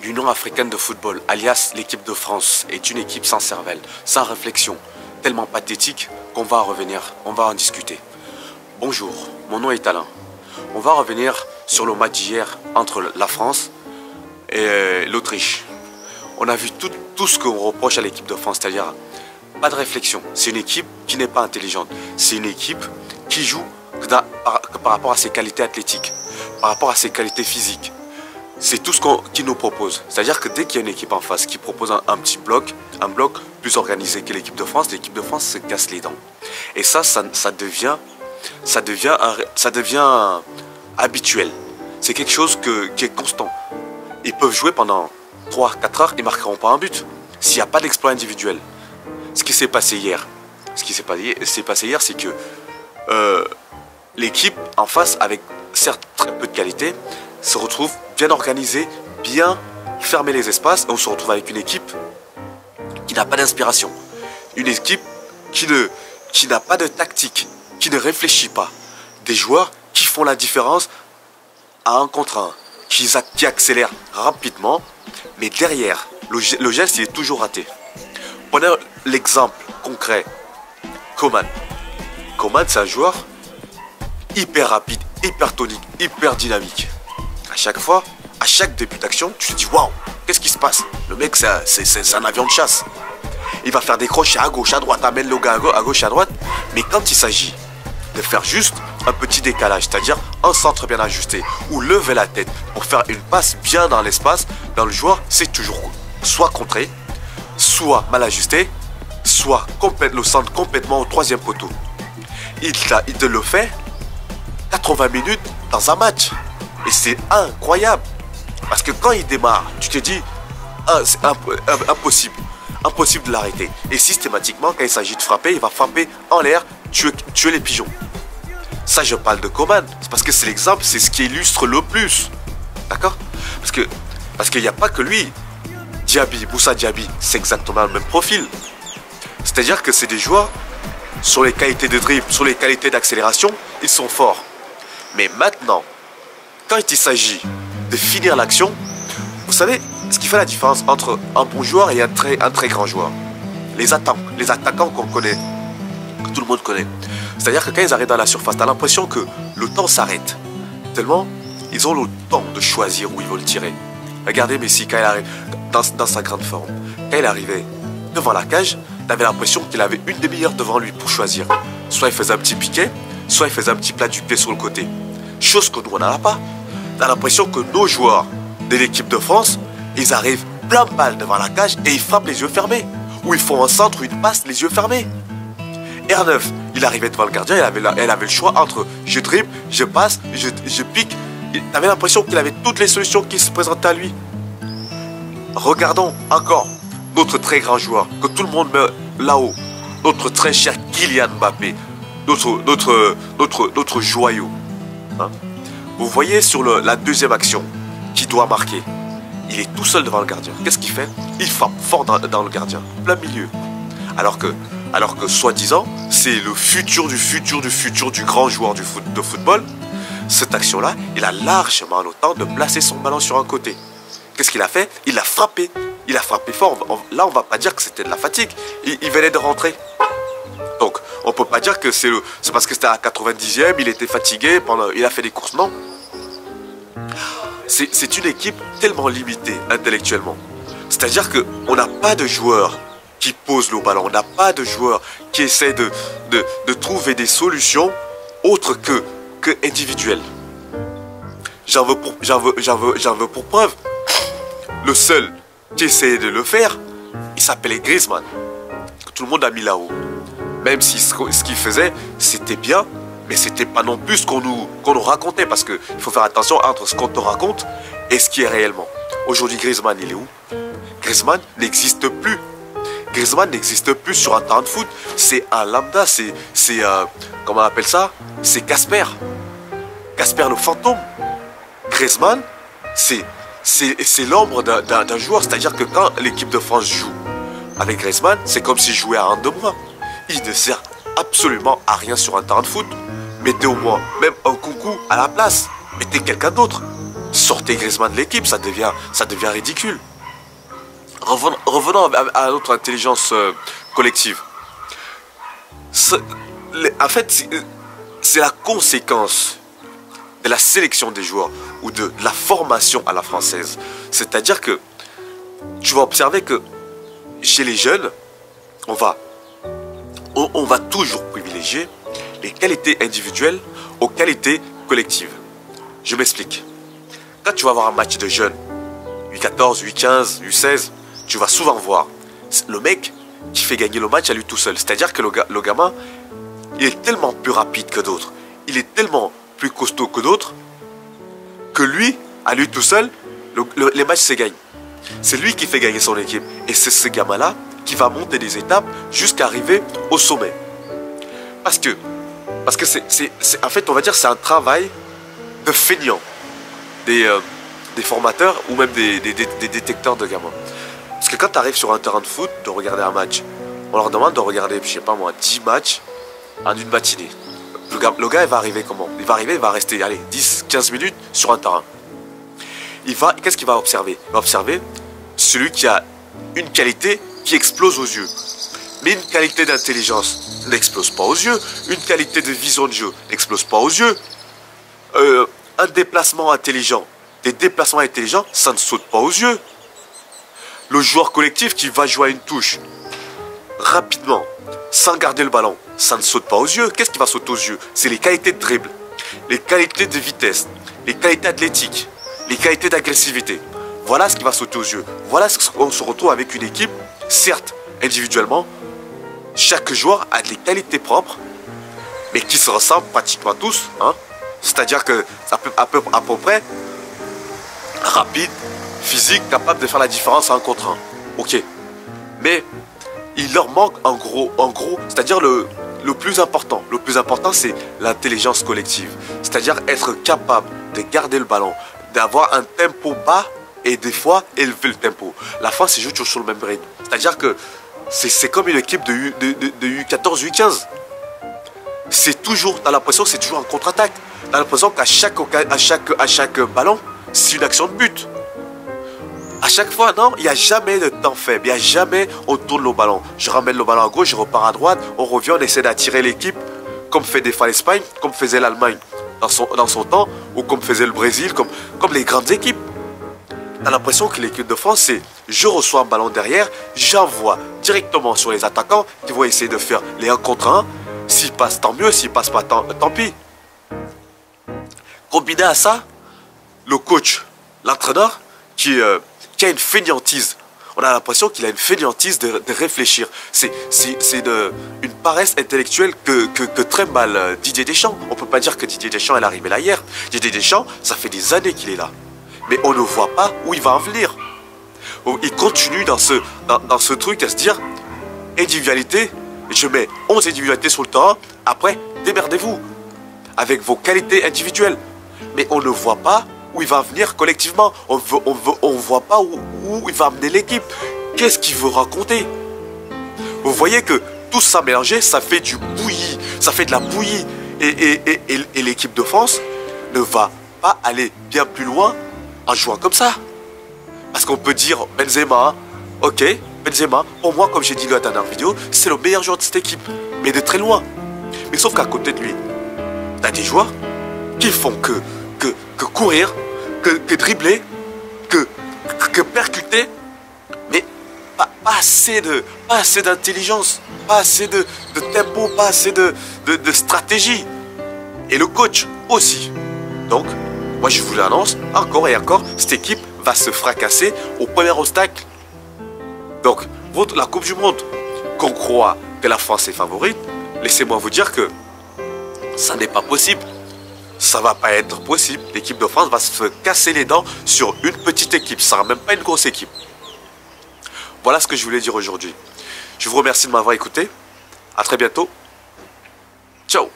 L'Union africaine de football, alias l'équipe de France, est une équipe sans cervelle, sans réflexion, tellement pathétique qu'on va en discuter. Bonjour, mon nom est Alain. On va revenir sur le match d'hier entre la France et l'Autriche. On a vu tout ce qu'on reproche à l'équipe de France, c'est-à-dire pas de réflexion. C'est une équipe qui n'est pas intelligente. C'est une équipe qui joue par rapport à ses qualités athlétiques, par rapport à ses qualités physiques. C'est tout ce qu'ils nous propose. C'est-à-dire que dès qu'il y a une équipe en face qui propose un petit bloc, un bloc plus organisé que l'équipe de France se casse les dents. Et ça devient habituel. C'est quelque chose qui est constant. Ils peuvent jouer pendant 3-4 heures, ils ne marqueront pas un but s'il n'y a pas d'exploit individuel. Ce qui s'est passé hier, c'est que l'équipe en face, avec certes très peu de qualité, se retrouve bien organisée, bien fermer les espaces, et on se retrouve avec une équipe qui n'a pas d'inspiration, une équipe qui n'a pas de tactique, qui ne réfléchit pas, des joueurs qui font la différence à 1 contre 1, qui accélèrent rapidement, mais derrière, le geste il est toujours raté. Prenez l'exemple concret, Coman. Coman, c'est un joueur hyper rapide, hyper tonique, hyper dynamique. À chaque fois, à chaque début d'action, tu te dis waouh, qu'est-ce qui se passe? Le mec, c'est un avion de chasse. Il va faire des crochets à gauche, à droite, amène le gars à gauche, à droite. Mais quand il s'agit de faire juste un petit décalage, c'est-à-dire un centre bien ajusté, ou lever la tête pour faire une passe bien dans l'espace, dans le joueur, c'est toujours soit contré, soit mal ajusté, soit le centre complètement au 3e poteau. Il te le fait 80 minutes dans un match. Et c'est incroyable. Parce que quand il démarre, tu te dis, c'est impossible de l'arrêter. Et systématiquement, quand il s'agit de frapper, il va frapper en l'air, tuer les pigeons. Ça, je parle de Coman. C'est parce que c'est l'exemple, c'est ce qui illustre le plus. D'accord? Parce qu'il n'y a pas que lui. Moussa Diaby, c'est exactement le même profil. C'est-à-dire que c'est des joueurs, sur les qualités de dribble, sur les qualités d'accélération, ils sont forts. Mais maintenant, quand il s'agit de finir l'action, vous savez, ce qui fait la différence entre un bon joueur et un très grand joueur, les attaquants qu'on connaît, que tout le monde connaît. C'est-à-dire que quand ils arrivent dans la surface, tu as l'impression que le temps s'arrête. Tellement, ils ont le temps de choisir où ils veulent tirer. Regardez Messi, quand il arrive dans sa grande forme. Quand il arrivait devant la cage, tu avais l'impression qu'il avait une demi-heure devant lui pour choisir. Soit il faisait un petit piqué, soit il faisait un petit plat du pied sur le côté. Chose que nous, on n'en a pas. On a l'impression que nos joueurs de l'équipe de France, ils arrivent plein balle devant la cage et ils frappent les yeux fermés. Ou ils font un centre ou une passe les yeux fermés. R9, il arrivait devant le gardien, elle avait le choix entre je dribble, je passe, je pique. Tu avais l'impression qu'il avait toutes les solutions qui se présentaient à lui. Regardons encore notre très grand joueur, que tout le monde met là-haut. Notre très cher Kylian Mbappé. Notre joyau. Hein? Vous voyez sur la deuxième action qui doit marquer. Il est tout seul devant le gardien. Qu'est-ce qu'il fait? Il frappe fort dans le gardien, plein milieu. Alors que soi-disant, c'est le futur du grand joueur de football. Cette action-là, il a largement le temps de placer son ballon sur un côté. Qu'est-ce qu'il a fait? Il a frappé. Il a frappé fort. Là, on ne va pas dire que c'était de la fatigue. Il venait de rentrer. Donc, on ne peut pas dire que c'est parce que c'était à la 90e, il était fatigué, il a fait des courses. Non. C'est une équipe tellement limitée intellectuellement. C'est-à-dire qu'on n'a pas de joueurs qui posent le ballon. On n'a pas de joueurs qui essaient de trouver des solutions autres que individuelles. J'en veux pour preuve. Le seul qui essayait de le faire, il s'appelait Griezmann. Que tout le monde a mis là-haut. Même si ce qu'il faisait, c'était bien, mais c'était pas non plus ce qu'on nous racontait. Parce qu'il faut faire attention entre ce qu'on te raconte et ce qui est réellement. Aujourd'hui, Griezmann, il est où? Griezmann n'existe plus. Griezmann n'existe plus sur un terrain de foot. C'est un lambda, comment on appelle ça? C'est Casper. Casper le fantôme. Griezmann, c'est l'ombre d'un joueur. C'est-à-dire que quand l'équipe de France joue avec Griezmann, c'est comme s'il jouait à un de moi. Il ne sert absolument à rien sur un terrain de foot. Mettez au moins même un coucou à la place. Mettez quelqu'un d'autre. Sortez Griezmann de l'équipe, ça devient ridicule. Revenons à notre intelligence collective. En fait, c'est la conséquence de la sélection des joueurs ou de la formation à la française. C'est-à-dire que tu vas observer que chez les jeunes, on va toujours privilégier les qualités individuelles aux qualités collectives. Je m'explique. Quand tu vas voir un match de jeunes, U14, U15, U16, tu vas souvent voir le mec qui fait gagner le match à lui tout seul. C'est-à-dire que le gamin, il est tellement plus rapide que d'autres. Il est tellement plus costaud que d'autres que lui, à lui tout seul, les matchs se gagnent. C'est lui qui fait gagner son équipe. Et c'est ce gamin-là qui va monter des étapes jusqu'à arriver au sommet. Parce que en fait, on va dire, c'est un travail de feignants, des formateurs ou même des détecteurs de gamins. Parce que quand tu arrives sur un terrain de foot, de regarder un match, on leur demande de regarder, je sais pas moi, 10 matchs en une matinée. Le gars, il va arriver comment? Il va rester, allez, 10-15 minutes sur un terrain. Qu'est-ce qu'il va observer? Il va observer celui qui a une qualité qui explose aux yeux. Mais une qualité d'intelligence n'explose pas aux yeux. Une qualité de vision de jeu n'explose pas aux yeux. Un déplacement intelligent, des déplacements intelligents, ça ne saute pas aux yeux. Le joueur collectif qui va jouer à une touche rapidement, sans garder le ballon, ça ne saute pas aux yeux. Qu'est-ce qui va sauter aux yeux? C'est les qualités de dribble, les qualités de vitesse, les qualités athlétiques, les qualités d'agressivité. Voilà ce qui va sauter aux yeux. Voilà ce qu'on se retrouve avec une équipe, certes, individuellement, chaque joueur a des qualités propres, mais qui se ressemblent pratiquement tous. Hein? C'est-à-dire que à peu près rapide, physique, capable de faire la différence à 1 contre 1. Ok. Mais il leur manque en gros, c'est-à-dire le plus important. Le plus important, c'est l'intelligence collective. C'est-à-dire être capable de garder le ballon, d'avoir un tempo bas et des fois élever le tempo. La France, c'est toujours sur le même rythme. C'est-à-dire que c'est comme une équipe de U14, U15. C'est toujours, t'as l'impression que c'est toujours en contre-attaque. T'as l'impression qu'à chaque ballon, c'est une action de but. À chaque fois, non, il n'y a jamais de temps faible. Il n'y a jamais on tourne le ballon. Je ramène le ballon à gauche, je repars à droite, on revient, on essaie d'attirer l'équipe, comme fait des fois l'Espagne, comme faisait l'Allemagne dans son temps, ou comme faisait le Brésil, comme les grandes équipes. T'as l'impression que l'équipe de France, c'est je reçois un ballon derrière, j'envoie directement sur les attaquants qui vont essayer de faire les 1 contre 1. S'ils passent, tant mieux. S'ils passent pas, tant pis. Combiné à ça, le coach, l'entraîneur, qui a une fainéantise. On a l'impression qu'il a une fainéantise de réfléchir. C'est une paresse intellectuelle que traîne mal Didier Deschamps. On ne peut pas dire que Didier Deschamps est arrivé là hier. Didier Deschamps, ça fait des années qu'il est là. Mais on ne voit pas où il va en venir. Il continue dans ce truc à se dire individualité, je mets 11 individualités sur le terrain, après démerdez-vous avec vos qualités individuelles. Mais on ne voit pas où il va venir collectivement. On ne voit pas où il va amener l'équipe. Qu'est-ce qu'il veut raconter? Vous voyez que tout ça mélangé, ça fait du bouilli. Ça fait de la bouillie. Et l'équipe de France ne va pas aller bien plus loin en jouant comme ça. Parce qu'on peut dire Benzema, ok, Benzema, pour moi, comme j'ai dit dans la dernière vidéo, c'est le meilleur joueur de cette équipe. Mais de très loin. Mais sauf qu'à côté de lui, tu as des joueurs qui font que courir, que dribbler, que percuter, mais pas assez d'intelligence, pas assez de tempo, pas assez de stratégie. Et le coach aussi. Donc, moi je vous l'annonce, encore et encore, cette équipe va se fracasser au premier obstacle. Donc, la Coupe du Monde, qu'on croit que la France est favorite, laissez-moi vous dire que ça n'est pas possible. Ça va pas être possible. L'équipe de France va se casser les dents sur une petite équipe. Ça sera même pas une grosse équipe. Voilà ce que je voulais dire aujourd'hui. Je vous remercie de m'avoir écouté. À très bientôt. Ciao.